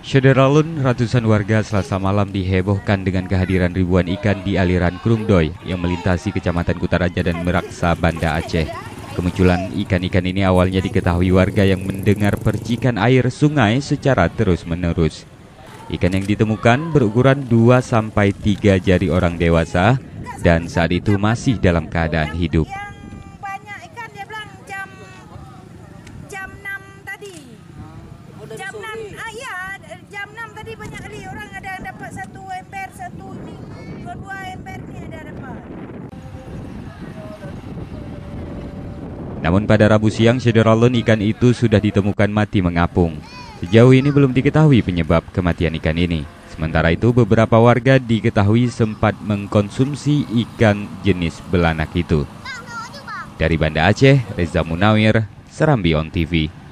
Syederalun, ratusan warga Selasa malam dihebohkan dengan kehadiran ribuan ikan di aliran Krungdoy yang melintasi Kecamatan Kutaraja dan Meraksa, Banda Aceh. Kemunculan ikan-ikan ini awalnya diketahui warga yang mendengar percikan air sungai secara terus-menerus. Ikan yang ditemukan berukuran 2-3 jari orang dewasa dan saat itu masih dalam keadaan hidup. Jam 6 tadi banyak kali orang ada yang dapat satu ember, satu ini, dua ember ni ada dapat. Namun pada Rabu siang, Syederalun ikan itu sudah ditemukan mati mengapung. Sejauh ini belum diketahui penyebab kematian ikan ini. Sementara itu, beberapa warga diketahui sempat mengkonsumsi ikan jenis belanak itu. Dari Banda Aceh, Reza Munawir, Serambi On TV.